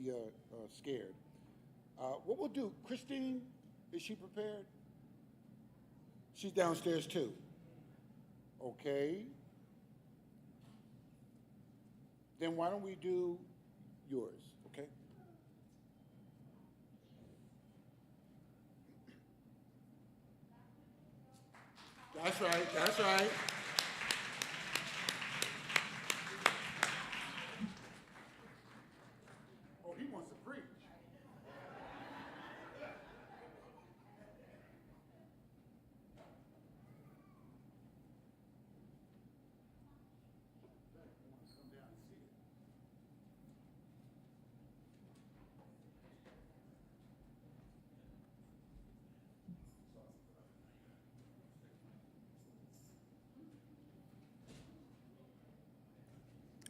be scared. What we'll do, Christine, is she prepared? She's downstairs too. Okay. Then why don't we do yours, okay? That's right, that's right. Oh, he wants to preach.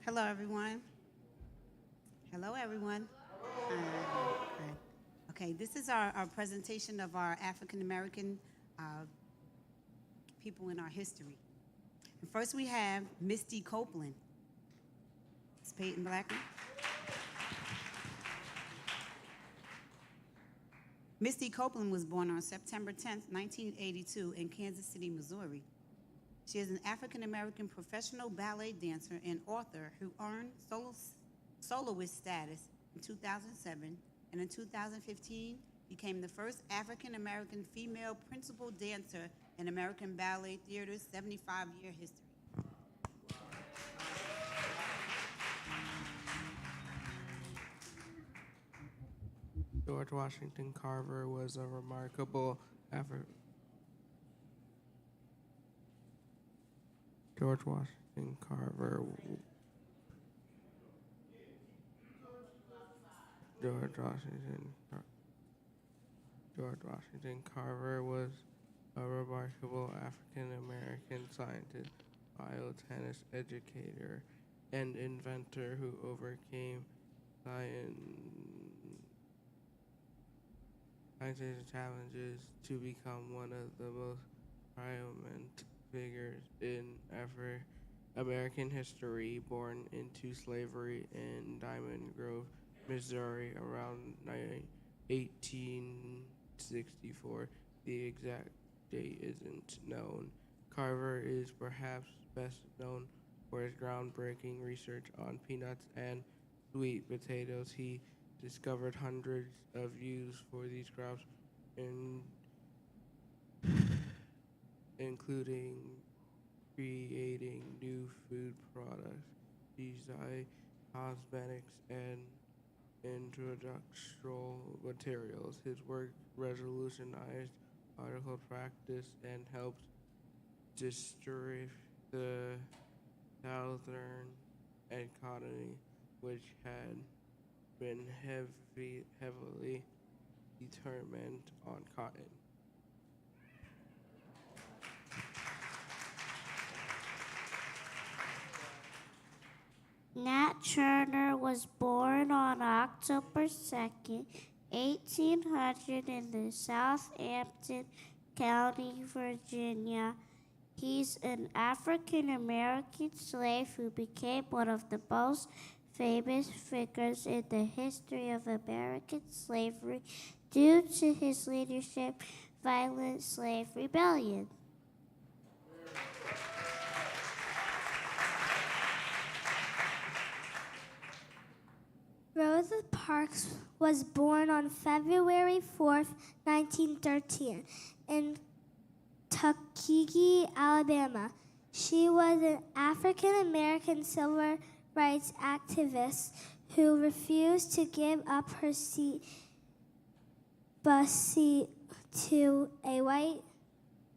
Hello, everyone. Hello, everyone. Okay, this is our presentation of our African American people in our history. And first, we have Misty Copeland. It's Peyton Blackman. Misty Copeland was born on September 10th, 1982, in Kansas City, Missouri. She is an African-American professional ballet dancer and author who earned soloist status in 2007, and in 2015 became the first African-American female principal dancer in American Ballet Theater's 75-year history. George Washington Carver was a remarkable George Washington Carver. George Washington. George Washington Carver was a remarkable African American scientist, biochemist, educator, and inventor who overcame scientific challenges to become one of the most prominent figures in American history. Born into slavery in Diamond Grove, Missouri around 1864. The exact date isn't known. Carver is perhaps best known for his groundbreaking research on peanuts and sweet potatoes. He discovered hundreds of uses for these crops, including creating new food products, design cosmetics, and introductional materials. His work revolutionized medical practice and helped disrupt the southern economy, which had been heavily determined on cotton. Nat Turner was born on October 2nd, 1800 in the Southampton County, Virginia. He's an African-American slave who became one of the most famous figures in the history of American slavery due to his leadership violent slave rebellion. Rosa Parks was born on February 4th, 1913, in Tuskegee, Alabama. She was an African-American civil rights activist who refused to give up her bus seat to a white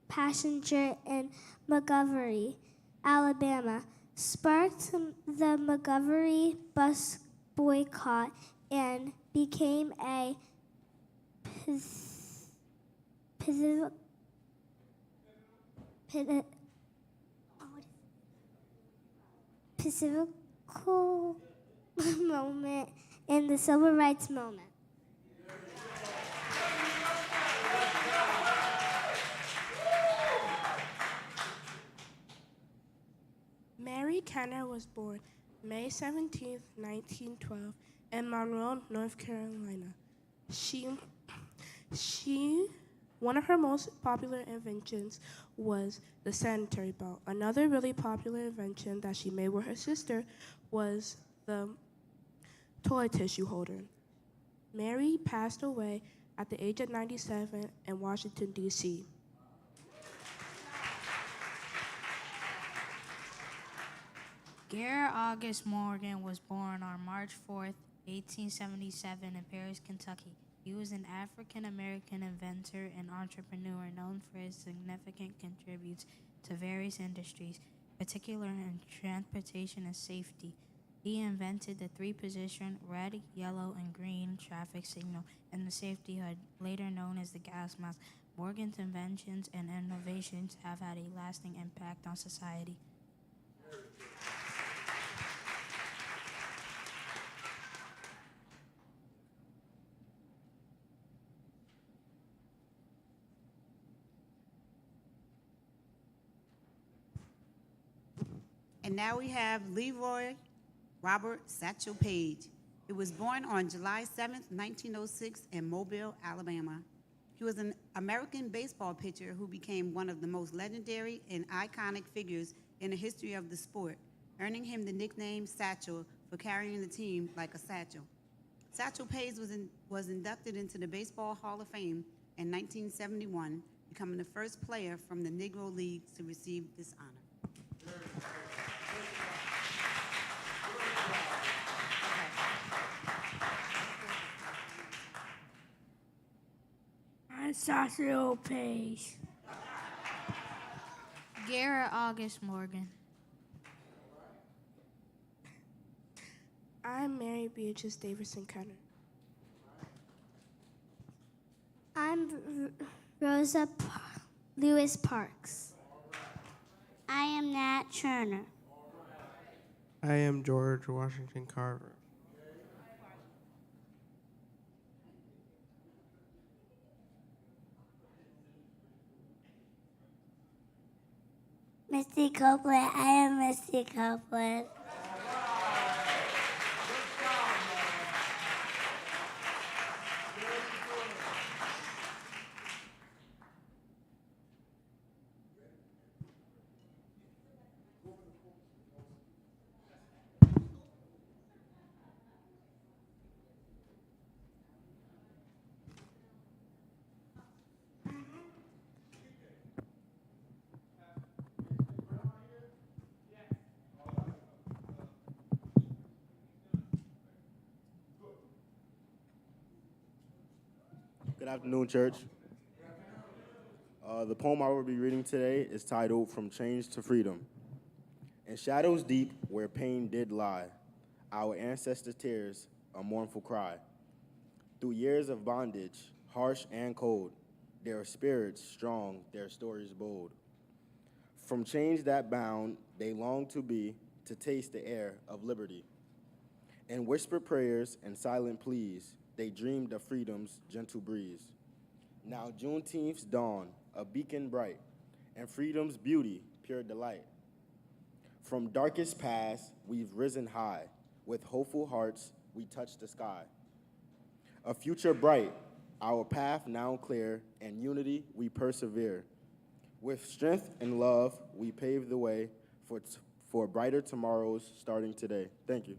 passenger in Montgomery, Alabama, sparked the Montgomery bus boycott and became a pivotal moment in the civil rights movement. Mary Kenner was born May 17, 1912, in Monroe, North Carolina. She, she, one of her most popular inventions was the sanitary belt. Another really popular invention that she made with her sister was the toilet tissue holder. Mary passed away at the age of 97 in Washington, D.C. Garrett August Morgan was born on March 4th, 1877 in Paris, Kentucky. He was an African-American inventor and entrepreneur known for his significant contributions to various industries, particularly in transportation and safety. He invented the three-position red, yellow, and green traffic signal and the safety hood, later known as the gas mask. Morgan's inventions and innovations have had a lasting impact on society. And now we have Leroy Robert Satchel Paige. He was born on July 7th, 1906 in Mobile, Alabama. He was an American baseball pitcher who became one of the most legendary and iconic figures in the history of the sport, earning him the nickname Satchel for carrying the team like a satchel. Satchel Paige was inducted into the Baseball Hall of Fame in 1971, becoming the first player from the Negro Leagues to receive this honor. I'm Satchel Paige. Garrett August Morgan. I'm Mary Beatrice Davidson Kenner. I'm Rosa Lewis Parks. I am Nat Turner. I am George Washington Carver. Misty Copeland. I am Misty Copeland. Good afternoon, church. The poem I will be reading today is titled From Change to Freedom. In shadows deep where pain did lie, our ancestors' tears, a mournful cry. Through years of bondage, harsh and cold, their spirits strong, their stories bold. From chains that bound, they longed to be, to taste the air of liberty. In whispered prayers and silent pleas, they dreamed of freedom's gentle breeze. Now Juneteenth's dawn, a beacon bright, and freedom's beauty, pure delight. From darkest past, we've risen high. With hopeful hearts, we touch the sky. A future bright, our path now clear, and unity we persevere. With strength and love, we pave the way for brighter tomorrows starting today. Thank you.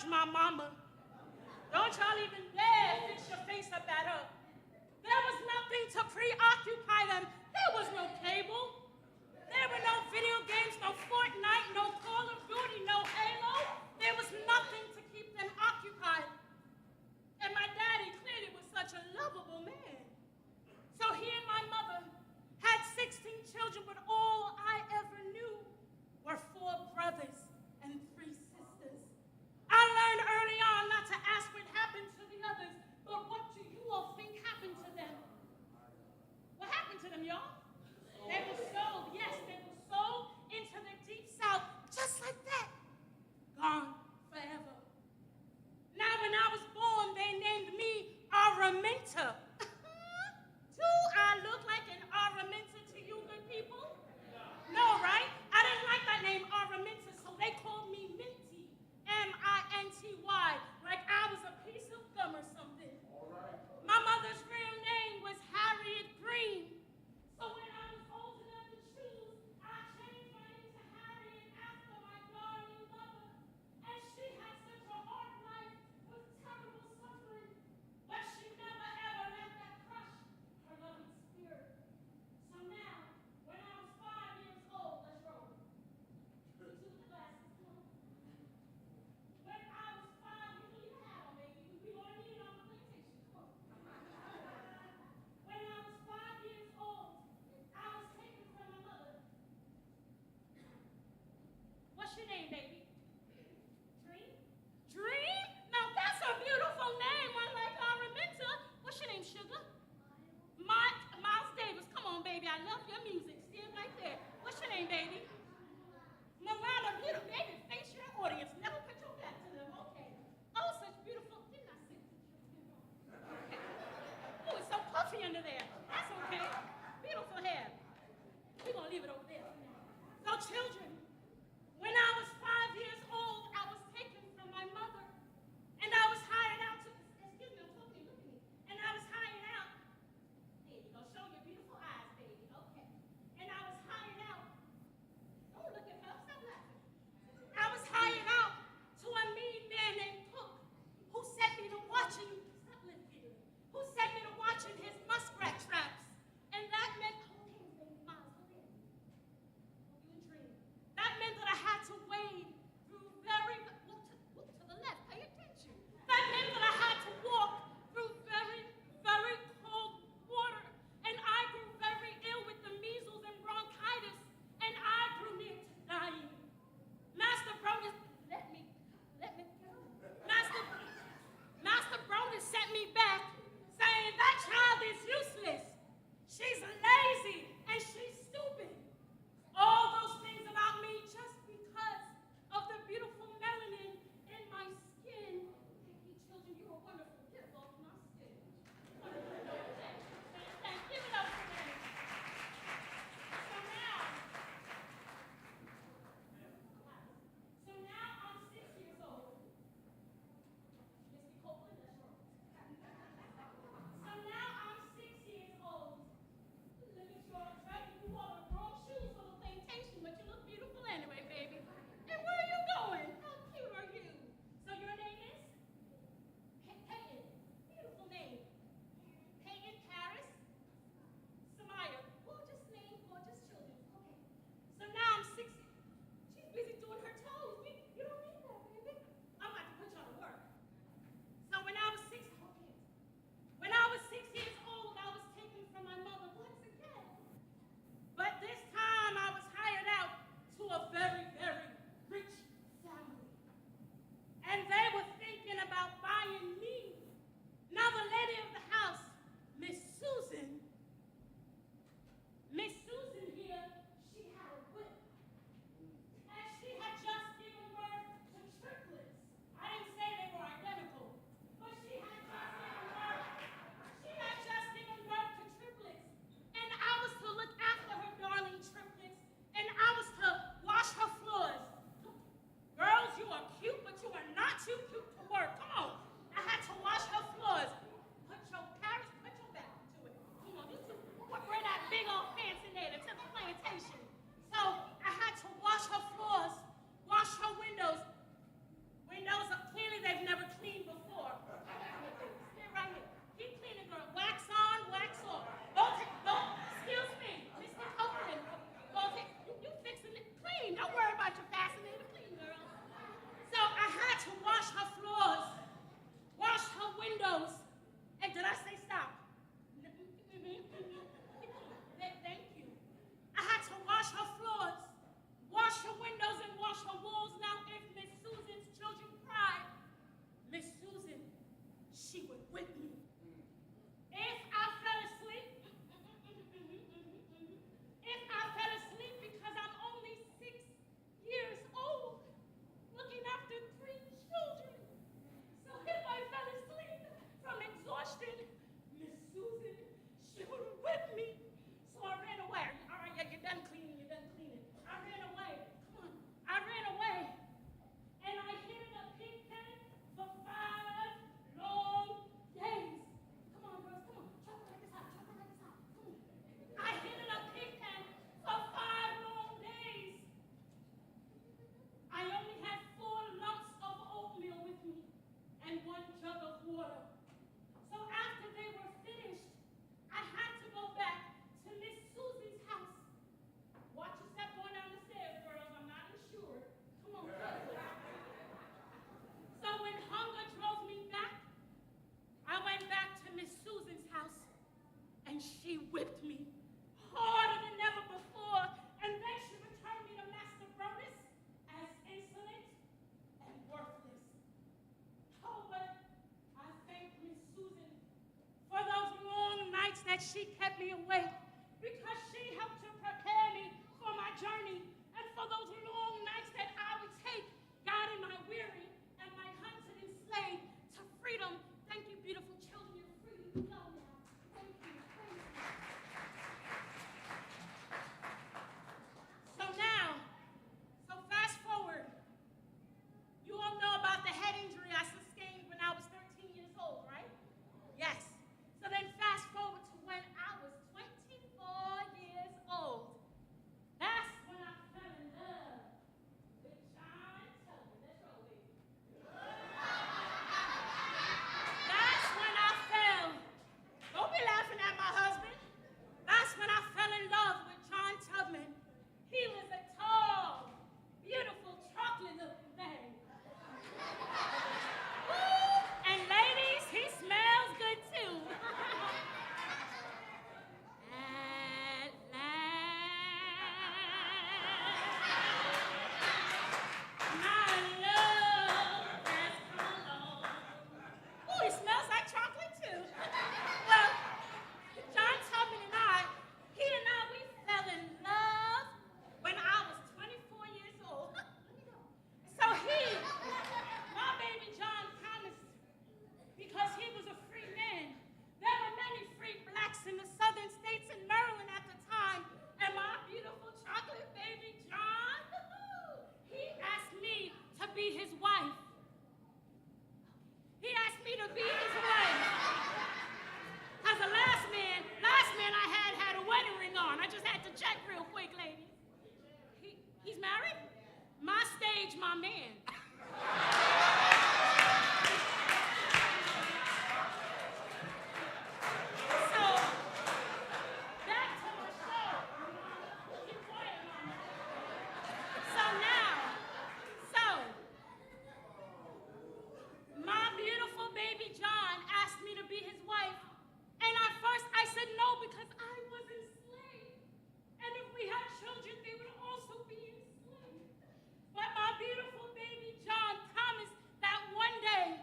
my mama. Don't y'all even dare fix your face up at her. There was nothing to preoccupy them. There was no cable. There were no video games, no Fortnite, no Call of Duty, no Halo. There was nothing to keep them occupied. And my daddy clearly was such a lovable man. So he and my mother had 16 children, but all I ever knew were 4 brothers and 3 sisters. I learned early on not to ask what happened to the others, but what do you all think happened to them? What happened to them, y'all? They were sold, yes, they were sold into the deep south, just like that. Gone forever. Now, when I was born, they named me Araminta. Do I look like an Araminta to you good people? No, right? I didn't like that name Araminta, so they called me Minty, M-I-N-T-Y, like I was a piece of gum or something. My mother's real name was Harriet Green. So when I was old enough to choose, I changed my name to Harriet after my darling mother. And she had such a hard life with terrible suffering, but she never ever let that crush her loving spirit. So now, when I was 5 years old, let's roll. You took the glasses, come on. When I was 5, you need a hat on, baby. We gonna need it on the plantation, come on. When I was 5 years old, I was taken from my mother. What's your name, baby? Dream? Dream? Now that's a beautiful name, unlike Araminta. What's your name, Sugar? Miles Davis. Come on, baby. I love your music. Stand right there. What's your name, baby? Milana, beautiful baby. Face your audience. Never put your back to them. Okay. Oh, such beautiful. Didn't I say? Okay. Oh, it's so puffy under there. That's okay. Beautiful hair. We're going to leave it over there. So, children, when I was 5 years old, I was taken from my mother. And I was hired out to, excuse me, I'm talking, look at me. And I was hired out. There you go. Show your beautiful eyes, baby. Okay. And I was hired out she kept me awake, because she helped to prepare me for my journey and for those long nights that I would take, guiding my weary and my hunted and slave to freedom. Thank you, beautiful children. You're free to go now. Thank you. Thank you. So fast forward. You all know about the head injury I sustained when I was 13 years old, right? Yes. So then fast forward to when I was 24 years old. That's when I fell in love with John Tubman. Let's roll, baby. That's when I fell. Don't be laughing at my husband. That's when I fell in love with John Tubman. He was a tall, beautiful, chocolate-looking man. And ladies, he smells good too. At last, my love has come along. Ooh, he smells like chocolate too. Well, John Tubman and I, we fell in love when I was 24 years old. So my baby John promised, because he was a free man. There were many free blacks in the southern states in Maryland at the time, and my beautiful chocolate baby John, he asked me to be his wife. He asked me to be his wife. Because the last man I had a wedding ring on. I just had to check real quick, ladies. He's married? My stage, my man. So, back to my show. Keep quiet, mama. My beautiful baby John asked me to be his wife. And at first I said no, because I was enslaved. And if we had children, they would also be enslaved. But my beautiful baby John promised that one day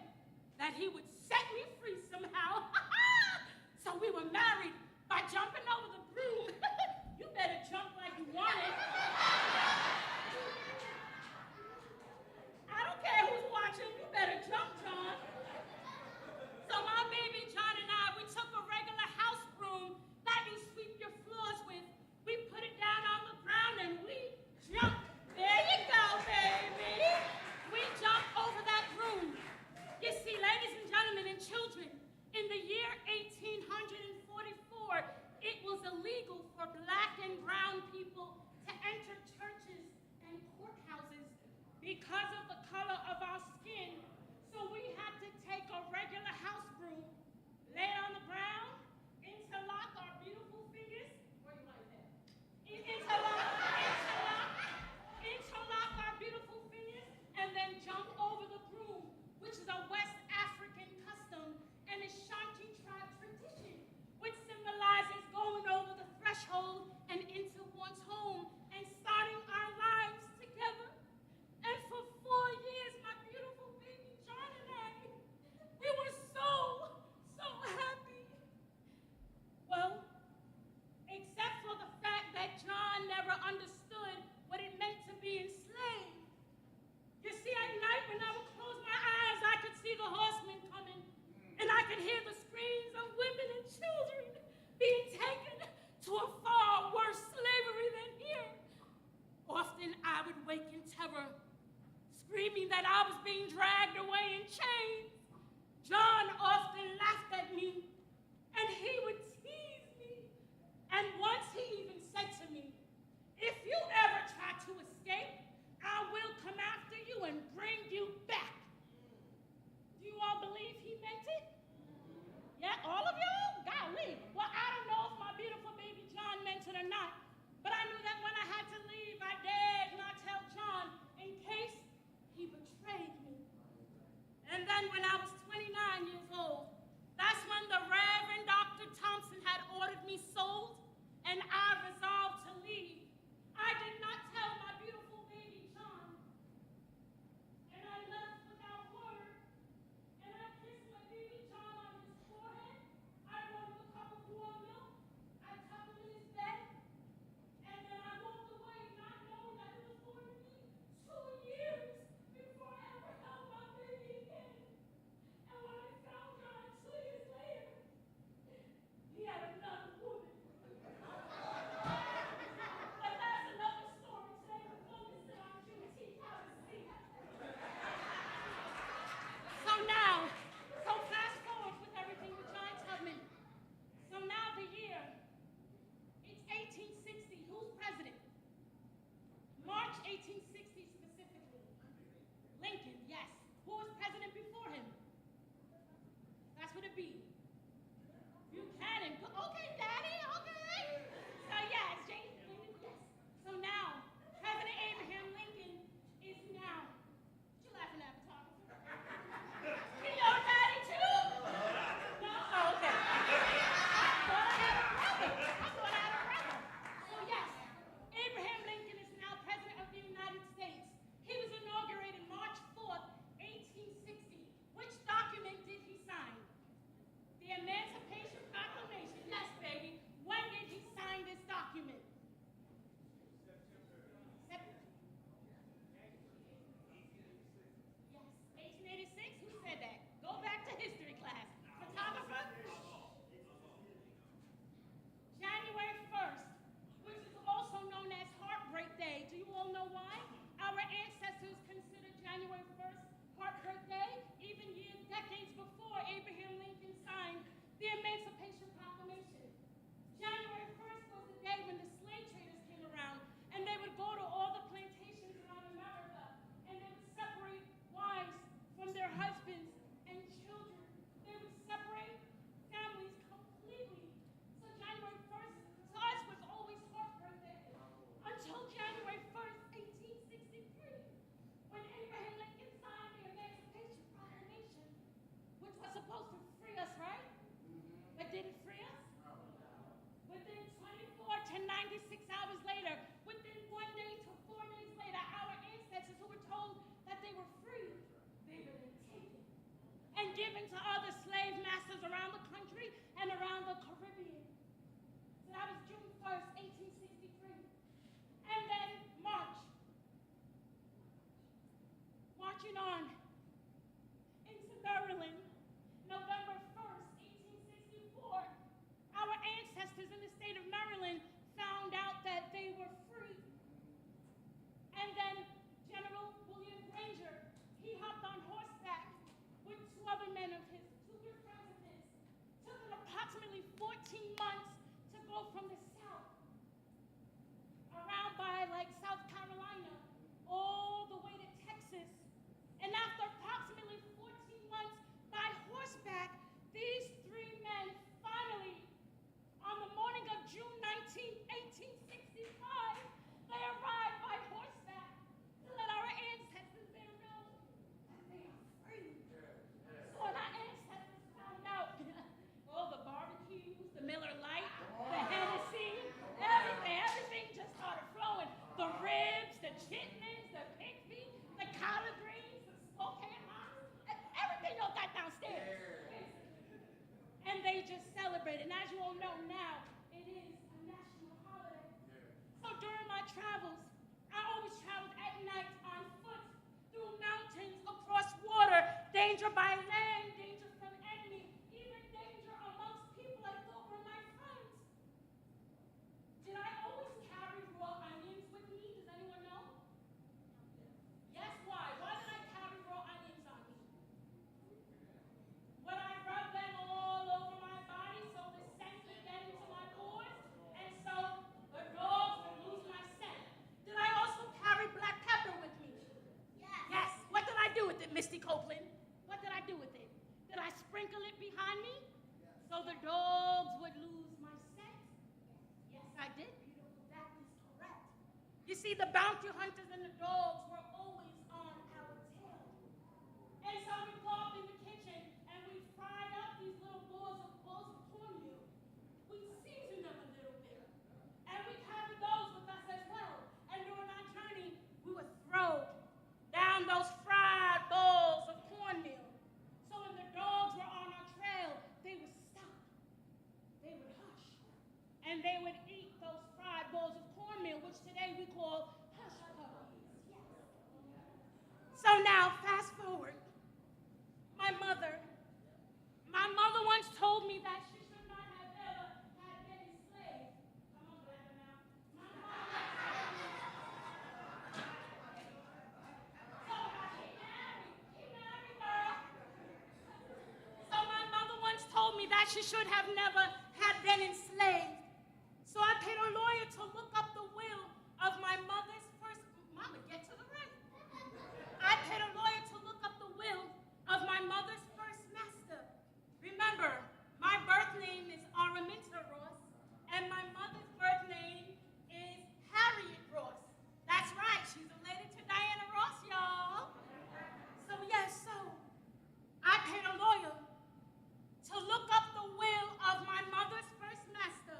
that he would set me free somehow. So we were married by jumping over the broom. You better jump like you want it. I don't care who's watching. You better jump, John. So my baby John and I, we took a regular house broom that you sweep your floors with. We put it down on the ground and we jumped. There you go, baby. We jumped over that broom. You see, ladies and gentlemen and children, in the year 1844, it was illegal for black and brown people to enter churches and courthouses because of the color of our skin. So we had to take a regular house broom, lay it on the ground, interlock our beautiful fingers. Where you like that? Interlock our beautiful fingers, and then jump over the broom, which is a West African custom and a Shanti tribe tradition, which symbolizes going over the threshold and into one's home and starting our lives together. And for 4 years, my beautiful baby John and I, we were so happy. Well, except for the fact that John never understood what it meant to be enslaved. You see, at night when I would close my eyes, I could see the horsemen coming, and I could hear the screams of women and children being taken to a far worse slavery than here. Often I would wake in terror, screaming that I was being dragged away in chains. John often laughed at me, and he would tease me. And once he even said to me, "If you ever try to escape, I will come after you and bring you back." Do you all believe he meant it? Yeah, all of y'all? Golly. Well, I don't know if my beautiful baby John meant it or not, but I knew that when I had to leave, I dared not tell John in case he betrayed me. And then when I was 29 years old, that's when the Reverend Dr. Thompson had ordered me sold, and I resolved to leave. I did not tell my beautiful baby John, and I left without word, and I kissed my baby John on his forehead. I wrote him a cup of warm milk, 6 hours later, within 1 day to 4 days later, our ancestors who were told that they were free, they were then taken and given to other slave masters around the country and around the Caribbean. So that was June 1st, 1863. And then marching on into Maryland, November 1st, 1864, our ancestors in the state of Maryland found out that they were free. And then General William Granger, he hopped on horseback with 2 other men of his, 2 good friends of his. Took them approximately 14 months to go from the south, around by like South Carolina, all the way to Texas. And after approximately 14 months by horseback, these 3 men finally, on the morning of June 19, 1865, they arrived by horseback to let our ancestors there know that they are free. So when our ancestors found out, all the barbecues, the Miller Lite, the Hennessy, everything just started flowing. The ribs, the chitlins, the pig feet, the collard greens, the Spokane hops, everything y'all got downstairs. And they just celebrated. And as you all know now, it is a national holiday. So during my travels, I always traveled at night on foot, through mountains, across water, danger by land, danger from enemy, even danger amongst people I thought were my friends. Did I always carry raw onions with me? Does anyone know? Yes, why? Why did I carry raw onions on me? Would I rub them all over my body so the scent would get into my pores, and so the dogs would lose my scent? Did I also carry black pepper with me? Yes. What did I do with it, Misty Copeland? What did I do with it? Did I sprinkle it behind me so the dogs would lose my scent? Yes, I did, beautiful. That is correct. You see, the bounty hunters and the dogs were always on our tail. And so we go up in the kitchen and we fry up these little balls of cornmeal. We season them a little bit. And we carry those with us as well. And during our journey, we would throw down those fried balls of cornmeal. So when the dogs were on our trail, they would stop. They would hush. And they would eat those fried balls of cornmeal, which today we call hush puppies. Yes. So now, fast forward. My mother once told me that she should not have ever had been enslaved. Come on, Black now. My mother once told me that she should have never had been enslaved. So I paid a lawyer to look up the will of my mother's first. Mama, get to the right. I paid a lawyer to look up the will of my mother's first master. Remember, my birth name is Araminta Ross, and my mother's birth name is Harriet Ross. That's right, she's related to Diana Ross, y'all. So yes, I paid a lawyer to look up the will of my mother's first master,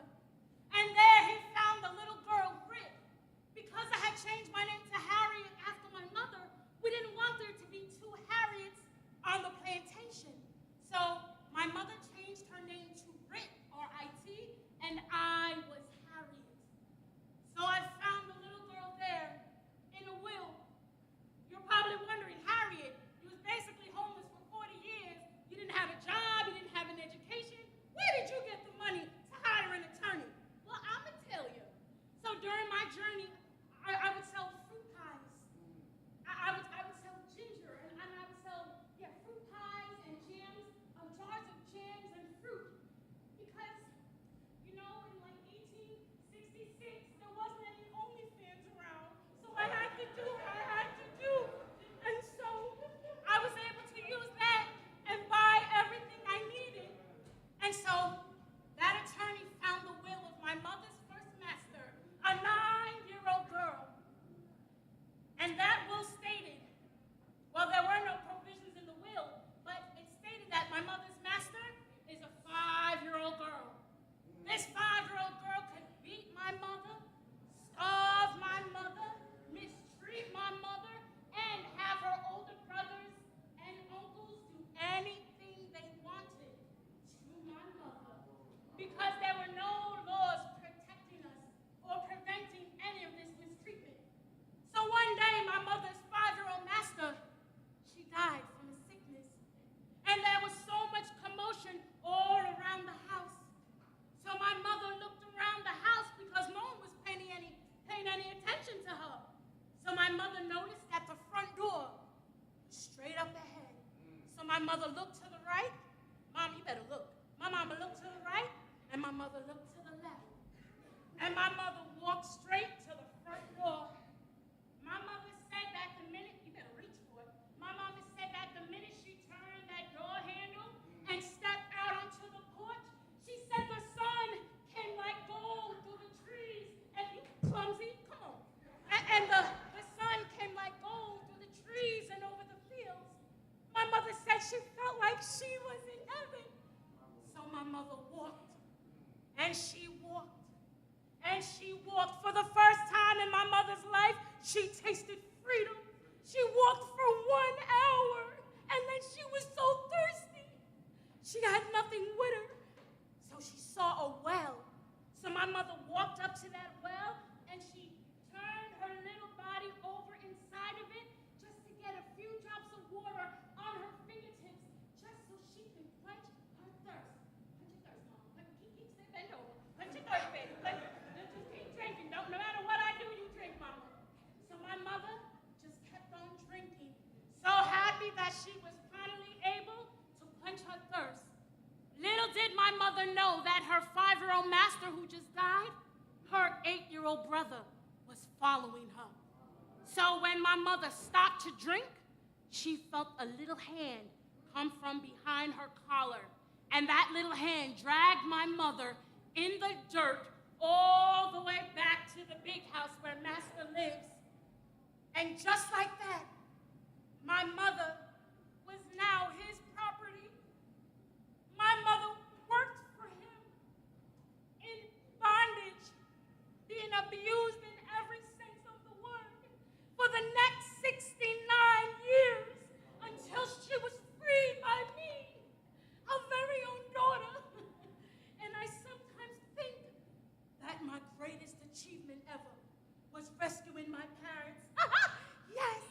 mother looked to the right. Mom, you better look. My mama looked to the right, and my mother looked to the left. And my mother walked straight to the front door. My mother said that the minute, you better reach for it. My mama said that the minute she turned that door handle and stepped out onto the porch, she said the sun came like gold through the trees. And you clumsy, come on. And the sun came like gold through the trees and over the fields. My mother said she felt like she was in heaven. So my mother walked, and she walked, and she walked. For the first time in my mother's life, she tasted freedom. She walked for 1 hour, and then she was so thirsty. She had nothing with her, so she saw a well. So my mother walked up to that well, and she turned her little body over inside of it just to get a few drops of water on her fingertips, just so she can quench her thirst. Quench your thirst, Mom. Keep bend over. Quench your thirst, baby. Just keep drinking. No matter what I do, you drink, Mama. So my mother just kept on drinking, so happy that she was finally able to quench her thirst. Little did my mother know that her 5-year-old master who just died, her 8-year-old brother was following her. So when my mother stopped to drink, she felt a little hand come from behind her collar, and that little hand dragged my mother in the dirt all the way back to the big house where Master lives. And just like that, my mother was now his property. My mother worked for him in bondage, being abused in every sense of the word for the next 69 years until she was freed by me, her very own daughter. And I sometimes think that my greatest achievement ever was rescuing my parents. Yes,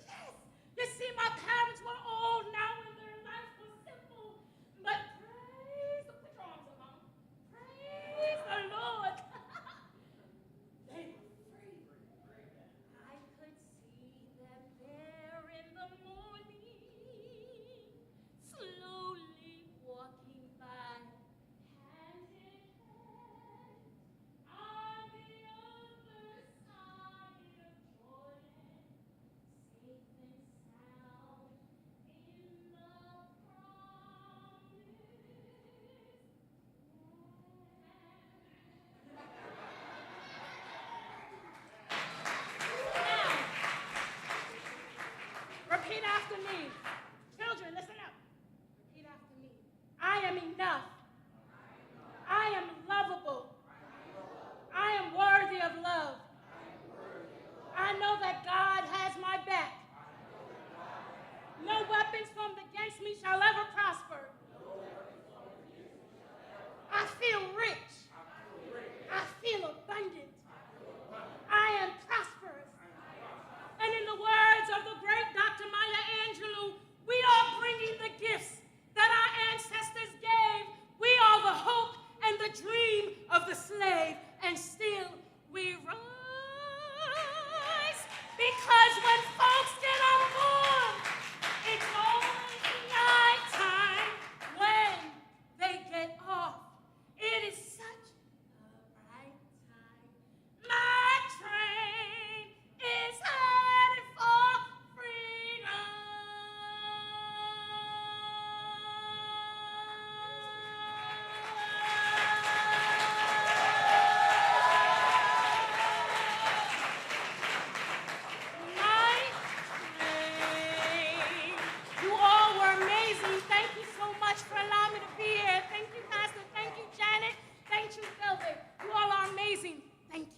yes. You see, my parents were old now and their life was simple. But praise, put your arms around. Praise the Lord. They were free. I could see them there in the morning, slowly walking by, hand in hand, on the other side of Jordan, safe and sound in the promised land. Repeat after me. Children, listen up. Repeat after me. I am enough. I am lovable. I am worthy of love. I know that God has my back. No weapons formed against me shall ever prosper. I feel rich. I feel abundant. I am prosperous. And in the words of the great Dr. Maya Angelou, we are bringing the gifts that our ancestors gave. We are the hope and the dream of the slave, and still we rise. Because when folks get on board, it's always night time when they get off. It is such a bright time. My train is headed for freedom. My train. You all were amazing. Thank you so much for allowing me to be here. Thank you, Pastor. Thank you, Janet. Thank you, Velvet. You all are amazing. Thank you.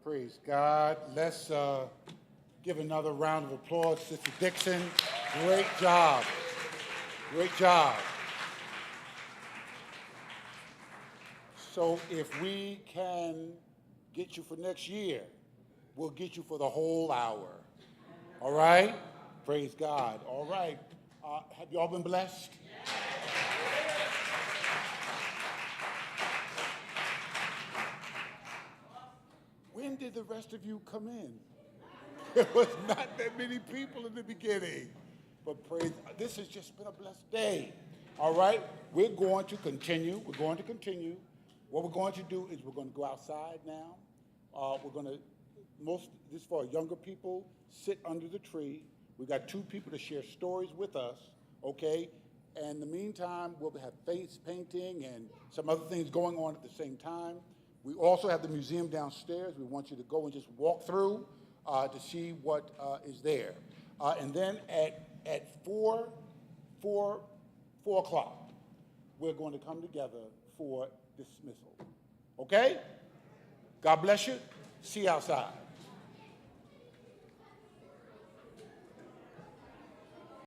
Praise God. Let's give another round of applause, Sister Dixon. Great job. Great job. So if we can get you for next year, we'll get you for the whole hour. All right? Praise God. All right. Have you all been blessed? When did the rest of you come in? There was not that many people in the beginning. But praise, this has just been a blessed day. All right? We're going to continue. We're going to continue. What we're going to do is we're going to go outside now. We're going to, this is for younger people, sit under the tree. We got 2 people to share stories with us, okay? And in the meantime, we'll have face painting and some other things going on at the same time. We also have the museum downstairs. We want you to go and just walk through to see what is there. And then at 4 o'clock, we're going to come together for dismissal. Okay? God bless you. See you outside.